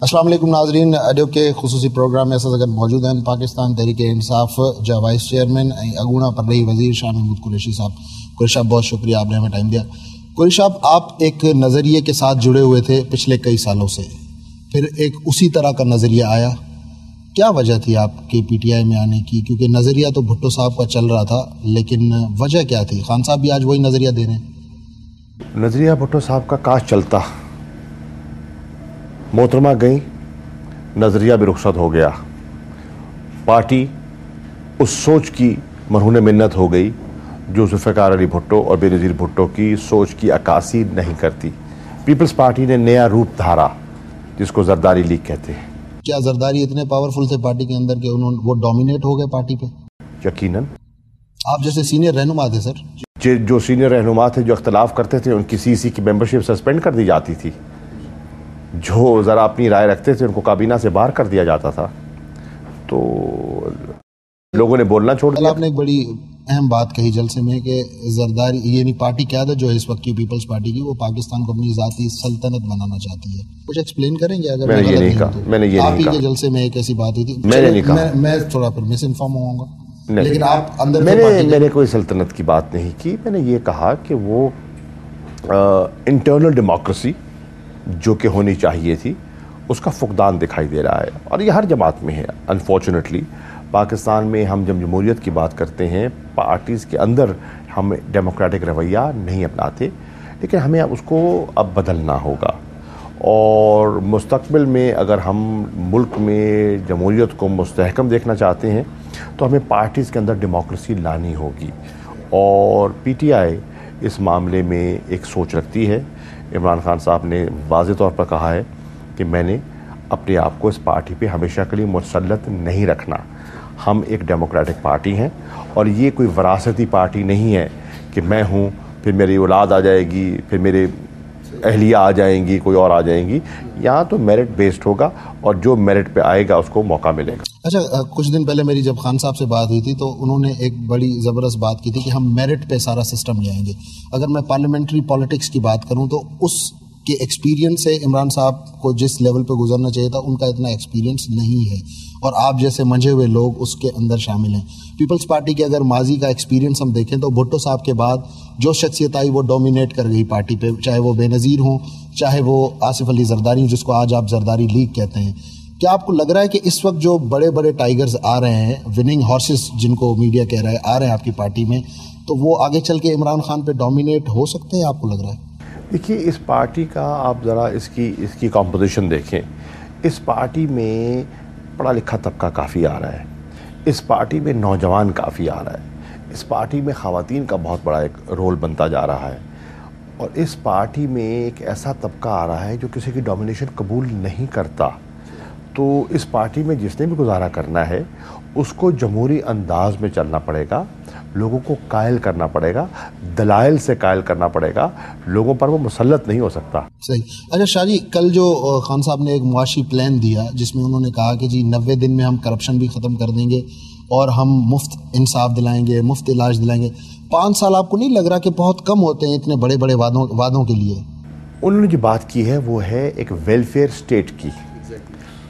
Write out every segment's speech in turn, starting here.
السلام علیکم ناظرین، اڈیو کے خصوصی پروگرام میں اگر موجود ہیں پاکستان تحریک انصاف جا وائس چیئرمین اگونا پر رہی وزیر شاہ محمود قریشی صاحب. قریشی صاحب بہت شکریہ، آپ نے ہمیں ٹائم دیا. قریشی صاحب، آپ ایک نظریے کے ساتھ جڑے ہوئے تھے پچھلے کئی سالوں سے، پھر ایک اسی طرح کا نظریہ آیا. کیا وجہ تھی آپ کے پی ٹی آئی میں آنے کی؟ کیونکہ نظریہ تو بھٹو صاحب کا چل رہا تھا، لیکن وجہ کیا تھی؟ خان صاحب بھی آج وہی نظریہ دے رہے ہیں. نظریہ بھٹو صاحب کا کاش چلتا. محترمہ گئیں، نظریہ بھی رخصت ہو گیا. پارٹی اس سوچ کی مرہون منت ہو گئی جو ذوالفقار علی بھٹو اور بے نظیر بھٹو کی سوچ کی عکاسی نہیں کرتی. پیپلز پارٹی نے نیا روپ دھارا جس کو زرداری لیگ کہتے ہیں. کیا زرداری اتنے پاورفل تھے پارٹی کے اندر کہ وہ ڈومینیٹ ہو گئے پارٹی پہ؟ یقیناً. آپ جیسے سینئر رہنما تھے سر، جو سینئر رہنما تھے جو اختلاف کرتے تھے ان کی سی سی کی ممبرشپ سسپینڈ کر دی جاتی تھی. جو ذرا اپنی رائے رکھتے تھے ان کو کابینہ سے باہر کر دیا جاتا تھا. تو لوگوں نے بولنا چھوڑ دیا. آپ نے ایک بڑی اہم بات کہی جلسے میں کہ زرداری یعنی پارٹی قیادت جو ہے اس وقت کی پیپلز پارٹی کی، وہ پاکستان کو اپنی ذاتی سلطنت بنانا چاہتی ہے. کچھ ایکسپلین کریں گے؟ اگر میں نے یہ نہیں کہا. میں نے یہ نہیں کہا. آپ ہی کے جلسے میں ایک ایسی بات ہوئی تھی. میں نے نہیں کہا. میں تھوڑا پھر مس انفارم ہوں گا، لیکن آپ اندر میں نے کوئی سلطنت کی بات نہیں کی. میں نے یہ کہا کہ وہ انٹرنل ڈیموکریسی جو کہ ہونی چاہیے تھی اس کا فقدان دکھائی دے رہا ہے، اور یہ ہر جماعت میں ہے. انفارچونیٹلی پاکستان میں ہم جب جمہوریت کی بات کرتے ہیں پارٹیز کے اندر ہم ڈیموکریٹک رویہ نہیں اپناتے، لیکن ہمیں اس کو اب بدلنا ہوگا. اور مستقبل میں اگر ہم ملک میں جمہوریت کو مستحکم دیکھنا چاہتے ہیں تو ہمیں پارٹیز کے اندر ڈیموکریسی لانی ہوگی. اور پی ٹی آئی اس معاملے میں ایک سوچ رکھتی ہے. عمران خان صاحب نے واضح طور پر کہا ہے کہ میں نے اپنے آپ کو اس پارٹی پہ ہمیشہ کے لیے مسلط نہیں رکھنا. ہم ایک ڈیموکریٹک پارٹی ہیں اور یہ کوئی وراثتی پارٹی نہیں ہے کہ میں ہوں پھر میری اولاد آ جائے گی، پھر میرے اہلیہ آ جائیں گی، کوئی اور آ جائیں گی. یہاں تو میرٹ بیسڈ ہوگا اور جو میرٹ پہ آئے گا اس کو موقع ملے گا. اچھا، کچھ دن پہلے میری جب خان صاحب سے بات ہوئی تھی تو انہوں نے ایک بڑی زبردست بات کی تھی کہ ہم میرٹ پہ سارا سسٹم لے آئیں گے. اگر میں پارلیمنٹری پالیٹکس کی بات کروں تو اس کے ایکسپیرینس سے عمران صاحب کو جس لیول پہ گزرنا چاہیے تھا ان کا اتنا ایکسپیرینس نہیں ہے، اور آپ جیسے منجھے ہوئے لوگ اس کے اندر شامل ہیں. پیپلز پارٹی کے اگر ماضی کا ایکسپیرینس ہم دیکھیں تو بھٹو صاحب کے بعد جو شخصیت آئی وہ ڈومینیٹ کر گئی پارٹی پہ، چاہے وہ بے نظیر ہوں، چاہے وہ آصف علی زرداری جس کو آج آپ زرداری لیگ کہتے ہیں. کیا آپ کو لگ رہا ہے کہ اس وقت جو بڑے بڑے ٹائیگرز آ رہے ہیں، وننگ ہارسز جن کو میڈیا کہہ رہا ہے، آ رہے ہیں آپ کی پارٹی میں، تو وہ آگے چل کے عمران خان پہ ڈومینیٹ ہو سکتے ہیں؟ آپ کو لگ رہا ہے؟ دیکھیے، اس پارٹی کا آپ ذرا اس کی کمپوزیشن دیکھیں. اس پارٹی میں پڑھا لکھا طبقہ کافی آ رہا ہے، اس پارٹی میں نوجوان کافی آ رہا ہے، اس پارٹی میں خواتین کا بہت بڑا ایک رول بنتا جا رہا ہے، اور اس پارٹی میں ایک ایسا طبقہ آ رہا ہے جو کسی کی ڈومینیشن قبول نہیں کرتا. تو اس پارٹی میں جس نے بھی گزارا کرنا ہے اس کو جمہوری انداز میں چلنا پڑے گا، لوگوں کو قائل کرنا پڑے گا، دلائل سے قائل کرنا پڑے گا. لوگوں پر وہ مسلط نہیں ہو سکتا. صحیح. اچھا شاہ جی، کل جو خان صاحب نے ایک معاشی پلان دیا جس میں انہوں نے کہا کہ جی 90 دن میں ہم کرپشن بھی ختم کر دیں گے اور ہم مفت انصاف دلائیں گے، مفت علاج دلائیں گے. 5 سال آپ کو نہیں لگ رہا کہ بہت کم ہوتے ہیں اتنے بڑے بڑے وعدوں کے لیے؟ انہوں نے جو بات کی ہے وہ ہے ایک ویلفیئر سٹیٹ کی،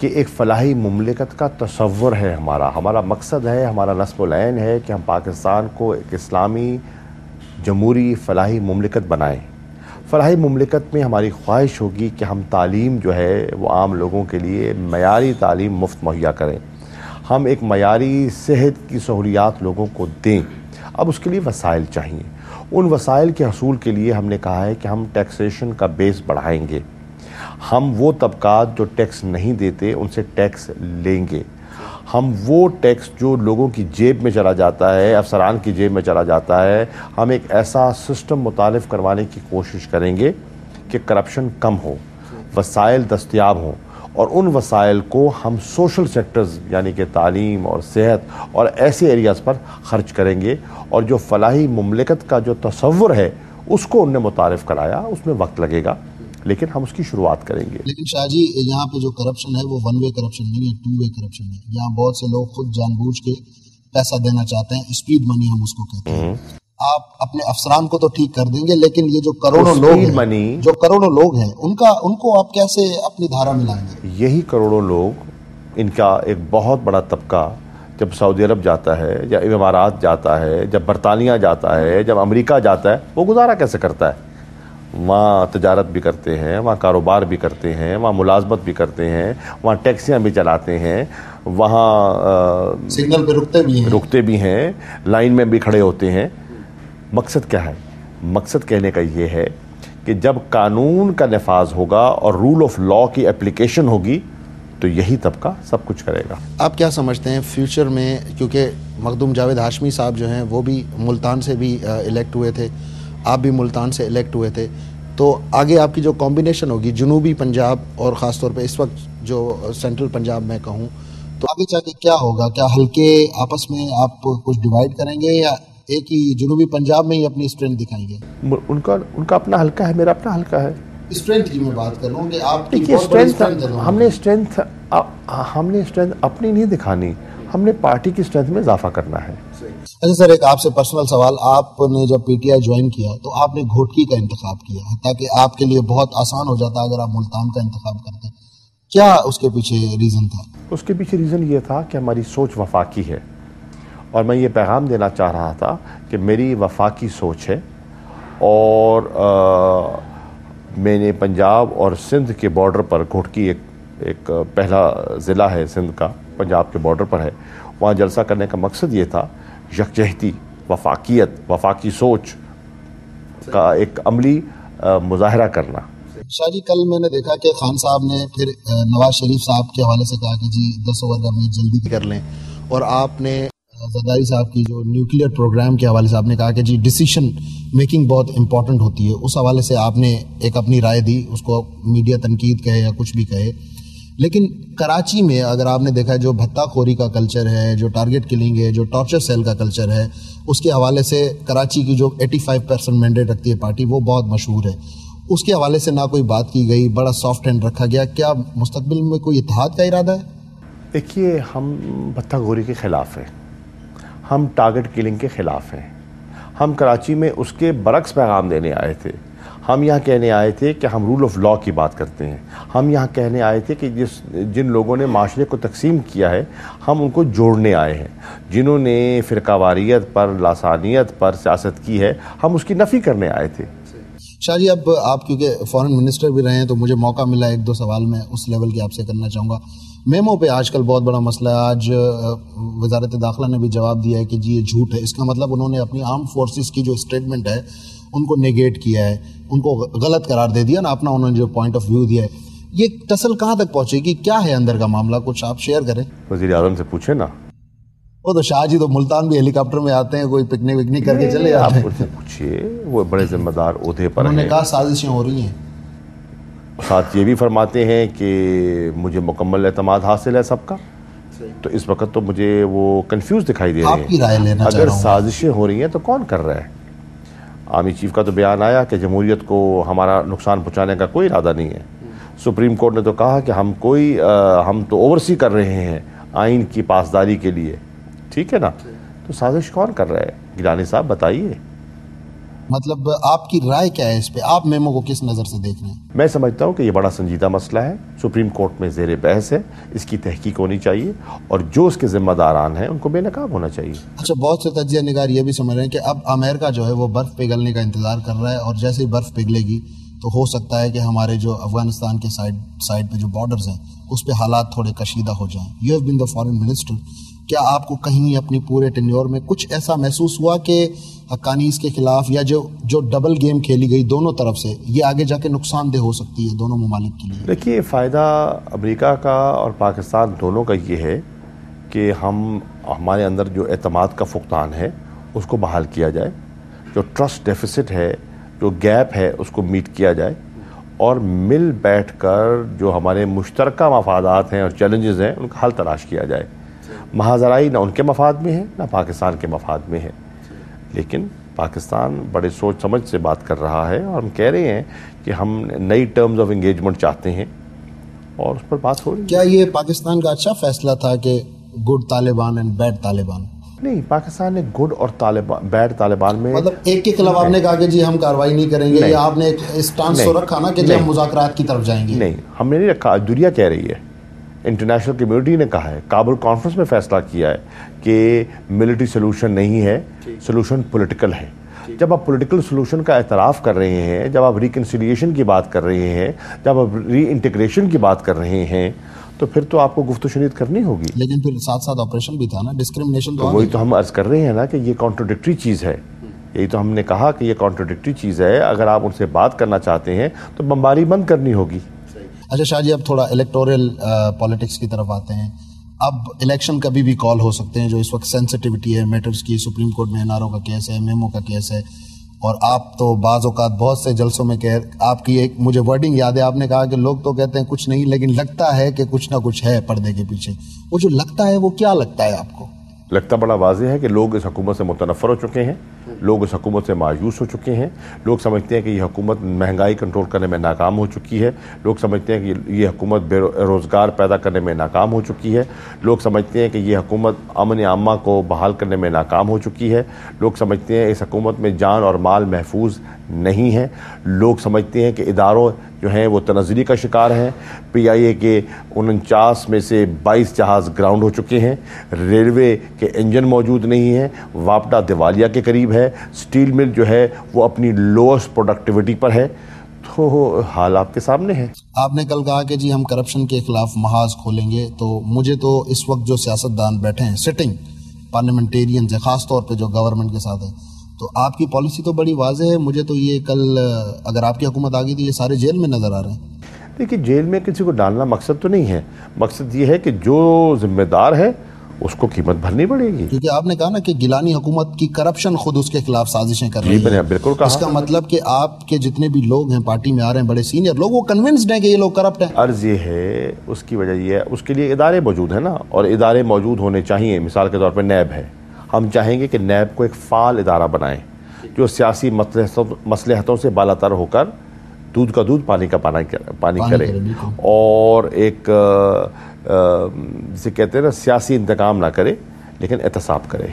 کہ ایک فلاحی مملکت کا تصور ہے. ہمارا مقصد ہے، ہمارا نصب العین ہے کہ ہم پاکستان کو ایک اسلامی جمہوری فلاحی مملکت بنائیں. فلاحی مملکت میں ہماری خواہش ہوگی کہ ہم تعلیم جو ہے وہ عام لوگوں کے لیے معیاری تعلیم مفت مہیا کریں، ہم ایک معیاری صحت کی سہولیات لوگوں کو دیں. اب اس کے لیے وسائل چاہیے. ان وسائل کے حصول کے لیے ہم نے کہا ہے کہ ہم ٹیکسیشن کا بیس بڑھائیں گے. ہم وہ طبقات جو ٹیکس نہیں دیتے ان سے ٹیکس لیں گے. ہم وہ ٹیکس جو لوگوں کی جیب میں چلا جاتا ہے، افسران کی جیب میں چلا جاتا ہے، ہم ایک ایسا سسٹم متعارف کروانے کی کوشش کریں گے کہ کرپشن کم ہو، وسائل دستیاب ہوں، اور ان وسائل کو ہم سوشل سیکٹرز یعنی کہ تعلیم اور صحت اور ایسے ایریاز پر خرچ کریں گے. اور جو فلاحی مملکت کا جو تصور ہے اس کو ان نے متعارف کرایا، اس میں وقت لگے گا لیکن ہم اس کی شروعات کریں گے. لیکن شاہ جی، یہاں پہ جو کرپشن ہے وہ 1 وے کرپشن نہیں ہے، 2 وے کرپشن ہے. یہاں بہت سے لوگ خود جان بوجھ کے پیسہ دینا چاہتے ہیں، اسپیڈ منی ہم اس کو کہتے ہیں. آپ اپنے افسران کو تو ٹھیک کر دیں گے، لیکن یہ جو کروڑوں لوگ ہیں ان کو آپ کیسے اپنی دھارا میں لائیں گے؟ یہی کروڑوں لوگ، ان کا ایک بہت بڑا طبقہ جب سعودی عرب جاتا ہے، جب امارات جاتا ہے، جب برطانیہ جاتا ہے، جب امریکہ جاتا ہے، وہ گزارا کیسے کرتا ہے؟ وہاں تجارت بھی کرتے ہیں، وہاں کاروبار بھی کرتے ہیں، وہاں ملازمت بھی کرتے ہیں، وہاں ٹیکسیاں بھی چلاتے ہیں، وہاں سگنل پہ رکتے بھی ہیں، لائن میں بھی کھڑے ہوتے ہیں۔ مقصد کیا ہے؟ مقصد کہنے کا یہ ہے کہ جب قانون کا نفاذ ہوگا اور رول آف لا کی اپلیکیشن ہوگی تو یہی طبقہ سب کچھ کرے گا۔ آپ کیا سمجھتے ہیں فیوچر میں، کیونکہ مخدوم جاوید ہاشمی صاحب جو ہیں وہ بھی ملتان سے بھی الیکٹ ہوئے تھے، آپ بھی ملتان سے الیکٹ ہوئے تھے، تو آگے آپ کی جو کمبینیشن ہوگی جنوبی پنجاب اور خاص طور پہ اس وقت جو سینٹرل پنجاب میں کہوں تو آگے جا کے کیا ہوگا؟ کیا حلقے آپس میں آپ کچھ ڈیوائیڈ کریں گے یا ایک ہی جنوبی پنجاب میں ہی اپنی اسٹرینتھ دکھائیں گے؟ ان کا اپنا حلقہ ہے، میرا اپنا حلقہ ہے۔ اسٹرینتھ کی میں بات کر رہا ہوں کہ آپ کی ہم نے اسٹرینتھ اپنی نہیں دکھانی، ہم نے پارٹی کی اسٹرینتھ میں اضافہ کرنا ہے۔ اچھا سر، ایک آپ سے پرسنل سوال، آپ نے جب پی ٹی آئی جوائن کیا تو آپ نے گھوٹکی کا انتخاب کیا تاکہ آپ کے لیے بہت آسان ہو جاتا اگر آپ ملتان کا انتخاب کرتے، کیا اس کے پیچھے ریزن تھا؟ اس کے پیچھے ریزن یہ تھا کہ ہماری سوچ وفاقی ہے، اور میں یہ پیغام دینا چاہ رہا تھا کہ میری وفاقی سوچ ہے، اور میں نے پنجاب اور سندھ کے بارڈر پر، گھوٹکی ایک پہلا ضلع ہے سندھ کا، پنجاب کے بارڈر پر ہے، وہاں جلسہ کرنے کا مقصد یہ تھا یکجہتی، وفاقیت، وفاقی سوچ کا ایک عملی مظاہرہ کرنا۔ شاہ جی، کل میں نے دیکھا کہ خان صاحب نے پھر نواز شریف صاحب کے حوالے سے کہا کہ جی 10 اوور کا میچ جلدی کر لیں، اور آپ نے زرداری صاحب کی جو نیوکلیئر پروگرام کے حوالے سے آپ نے کہا کہ جی ڈیسیشن میکنگ بہت امپورٹنٹ ہوتی ہے، اس حوالے سے آپ نے ایک اپنی رائے دی، اس کو میڈیا تنقید کہے یا کچھ بھی کہے، لیکن کراچی میں اگر آپ نے دیکھا جو بھتہ خوری کا کلچر ہے، جو ٹارگٹ کلنگ ہے، جو ٹارچر سیل کا کلچر ہے، اس کے حوالے سے کراچی کی جو 85% مینڈیٹ رکھتی ہے پارٹی، وہ بہت مشہور ہے، اس کے حوالے سے نہ کوئی بات کی گئی، بڑا سافٹ ہینڈ رکھا گیا۔ کیا مستقبل میں کوئی اتحاد کا ارادہ ہے؟ دیکھیے، ہم بھتہ خوری کے خلاف ہیں، ہم ٹارگٹ کلنگ کے خلاف ہیں، ہم کراچی میں اس کے برعکس پیغام دینے آئے تھے۔ ہم یہاں کہنے آئے تھے کہ ہم رول آف لا کی بات کرتے ہیں، ہم یہاں کہنے آئے تھے کہ جن لوگوں نے معاشرے کو تقسیم کیا ہے ہم ان کو جوڑنے آئے ہیں، جنہوں نے فرقہ واریت پر، لاسانیت پر سیاست کی ہے ہم اس کی نفی کرنے آئے تھے۔ شاہ جی، اب آپ کیونکہ فارن منسٹر بھی رہے ہیں تو مجھے موقع ملا ایک دو سوال میں اس لیول کے آپ سے کرنا چاہوں گا۔ میمو پہ آج کل بہت بڑا مسئلہ ہے، آج وزارت داخلہ نے بھی جواب دیا ہے کہ جی یہ جھوٹ ہے، اس کا مطلب انہوں نے اپنی آرم فورسز کی جو اسٹیٹمنٹ ہے ان کو نیگیٹ کیا ہے، ان کو غلط قرار دے دیا نا، اپنا انہوں نے جو پوائنٹ آف ویو دیا ہے۔ یہ ٹسل کہاں تک پہنچے گی؟ کیا ہے اندر کا معاملہ؟ کچھ آپ شیئر کریں۔ وزیر اعظم سے پوچھیں نا، وہ تو شاہ جی تو ملتان بھی ہیلی کاپٹر میں آتے ہیں، کوئی پکنک وکنک کر کے چلے جاتے ہیں۔ آپ ان سے پوچھئے، وہ بڑے ذمہ دار عہدے پر ہیں۔ انہوں نے کہا سازشیں ہو رہی ہیں، ساتھ یہ بھی فرماتے ہیں کہ مجھے مکمل اعتماد حاصل ہے سب کا، تو اس وقت تو مجھے وہ کنفیوز دکھائی دے رہے ہیں۔ آپ کی رائے لینا چاہ اگر رہا ہوں۔ سازشیں ہو رہی ہیں تو کون کر رہا ہے؟ آرمی چیف کا تو بیان آیا کہ جمہوریت کو ہمارا نقصان پہنچانے کا کوئی ارادہ نہیں ہے۔ سپریم کورٹ نے تو کہا کہ ہم تو اوورسی کر رہے ہیں آئین کی پاسداری کے لیے، ٹھیک ہے نا؟ تو سازش کون کر رہا ہے؟ گیلانی صاحب بتائیے۔ مطلب آپ کی رائے کیا ہے اس پہ؟ آپ میمو کو کس نظر سے دیکھ رہے ہیں؟ میں سمجھتا ہوں کہ یہ بڑا سنجیدہ مسئلہ ہے، سپریم کورٹ میں زیر بحث ہے، اس کی تحقیق ہونی چاہیے، اور جو اس کے ذمہ داران ہیں ان کو بے نقاب ہونا چاہیے۔ اچھا، بہت سے تجزیہ نگار یہ بھی سمجھ رہے ہیں کہ اب امریکہ جو ہے وہ برف پگھلنے کا انتظار کر رہا ہے، اور جیسے ہی برف پگھلے گی تو ہو سکتا ہے کہ ہمارے جو افغانستان کے سائڈ پہ جو بارڈرز ہیں اس پہ حالات تھوڑے کشیدہ ہو جائیں۔ You have been the foreign minister, کیا آپ کو کہیں اپنی پورے ٹینیور میں کچھ ایسا محسوس ہوا کہ حقانیس کے خلاف یا جو ڈبل گیم کھیلی گئی دونوں طرف سے، یہ آگے جا کے نقصان دہ ہو سکتی ہے دونوں ممالک کے لیے؟ دیکھیے، فائدہ امریکہ کا اور پاکستان دونوں کا یہ ہے کہ ہمارے اندر جو اعتماد کا فقدان ہے اس کو بحال کیا جائے، جو ٹرسٹ ڈیفیسٹ ہے، جو گیپ ہے اس کو میٹ کیا جائے، اور مل بیٹھ کر جو ہمارے مشترکہ مفادات ہیں اور چیلنجز ہیں ان کا حل تلاش کیا جائے۔ محاذرائی نہ ان کے مفاد میں ہے نہ پاکستان کے مفاد میں ہے، لیکن پاکستان بڑے سوچ سمجھ سے بات کر رہا ہے، اور ہم کہہ رہے ہیں کہ ہم نئی ٹرمز آف انگیجمنٹ چاہتے ہیں، اور اس پر بات ہو رہی ہے۔ کیا یہ پاکستان کا اچھا فیصلہ تھا کہ good Taliban and bad Taliban? نہیں، پاکستان نے گڈ اور بیڈ طالبان میں مطلب ایک کے خلاف آپ نے کہا کہ جی ہم کارروائی نہیں کریں گے، یا آپ نے ایک اسٹانس تو رکھا نا کہ جی ہم مذاکرات کی طرف جائیں گے؟ نہیں، ہم نے نہیں رکھا، دنیا کہہ رہی ہے، انٹرنیشنل کمیونٹی نے کہا ہے، کابل کانفرنس میں فیصلہ کیا ہے کہ ملٹری سلوشن نہیں ہے، سلوشن پولیٹیکل ہے۔ جب آپ پولیٹیکل سلوشن کا اعتراف کر رہے ہیں، جب آپ ریکنسیلیشن کی بات کر رہے ہیں، جب آپ ری انٹیگریشن کی بات کر رہے ہیں، تو پھر تو آپ کو گفت و شنید کرنی ہوگی۔ لیکن پھر ساتھ ساتھ آپریشن بھی تھا نا، ڈسکریمنیشن تو وہی تو ہم عرض کر رہے ہیں نا کہ یہ کانٹروڈکٹری چیز ہے، یہی تو ہم نے کہا کہ یہ کانٹروڈکٹری چیز ہے۔ اگر آپ ان سے بات کرنا چاہتے ہیں تو بمباری بند کرنی ہوگی۔ اچھا شاہ جی، اب تھوڑا الیکٹورل پالیٹکس کی طرف آتے ہیں۔ اب الیکشن کبھی بھی کال ہو سکتے ہیں، جو اس وقت سینسٹیوٹی ہے میٹرز کی، سپریم کورٹ میں NRO کا کیس ہے، میمو کا کیس ہے، اور آپ تو بعض اوقات بہت سے جلسوں میں آپ کی ایک مجھے ورڈنگ یاد ہے، آپ نے کہا کہ لوگ تو کہتے ہیں کچھ نہیں، لیکن لگتا ہے کہ کچھ نہ کچھ ہے پردے کے پیچھے۔ وہ جو لگتا ہے وہ کیا لگتا ہے آپ کو؟ لگتا بڑا واضح ہے کہ لوگ اس حکومت سے متنفر ہو چکے ہیں، لوگ اس حکومت سے مایوس ہو چکے ہیں، لوگ سمجھتے ہیں کہ یہ حکومت مہنگائی کنٹرول کرنے میں ناکام ہو چکی ہے، لوگ سمجھتے ہیں کہ یہ حکومت بے روزگار پیدا کرنے میں ناکام ہو چکی ہے، لوگ سمجھتے ہیں کہ یہ حکومت امن عامہ کو بحال کرنے میں ناکام ہو چکی ہے، لوگ سمجھتے ہیں اس حکومت میں جان اور مال محفوظ نہیں ہے، لوگ سمجھتے ہیں کہ اداروں جو ہیں وہ تنزلی کا شکار ہیں، PIA کے 49 میں سے 22 جہاز گراؤنڈ ہو چکے ہیں، ریلوے کے انجن موجود نہیں ہیں، واپڈا دیوالیہ کے قریب ہے، سٹیل مل جو ہے وہ اپنی لوئسٹ پروڈکٹیوٹی پر ہے۔ تو حال آپ کے سامنے ہے۔ آپ نے کل کہا کہ جی ہم کرپشن کے خلاف محاذ کھولیں گے، تو مجھے تو اس وقت جو سیاستدان بیٹھے ہیں سٹنگ پارلیمنٹیرینز، خاص طور پہ جو گورنمنٹ کے ساتھ ہیں، تو آپ کی پالیسی تو بڑی واضح ہے۔ مجھے تو یہ کل اگر آپ کی حکومت آ گئی تو یہ سارے جیل میں نظر آ رہے ہیں۔ دیکھیے، جیل میں کسی کو ڈالنا مقصد تو نہیں ہے، مقصد یہ ہے کہ جو ذمہ دار ہے اس کو قیمت بھرنی پڑے گی، کیونکہ آپ نے کہا نا کہ گیلانی حکومت کی کرپشن خود اس کے خلاف سازشیں کر رہی ہے۔ بالکل کہا۔ اس کا مطلب کہ آپ کے جتنے بھی لوگ ہیں پارٹی میں آ رہے ہیں، بڑے سینئر لوگ، وہ کنونسڈ ہیں کہ یہ لوگ کرپٹ ہیں۔ عرض یہ ہے، اس کی وجہ یہ ہے، اس کے لیے ادارے موجود ہیں نا، اور ادارے موجود ہونے چاہیے۔ مثال کے طور پہ نیب ہے، ہم چاہیں گے کہ نیب کو ایک فعال ادارہ بنائیں جو سیاسی مصلحتوں سے بالاتر ہو کر دودھ کا دودھ پانی کا پانی کرے، اور ایک جسے کہتے ہیں نا سیاسی انتقام نہ کرے لیکن احتساب کرے۔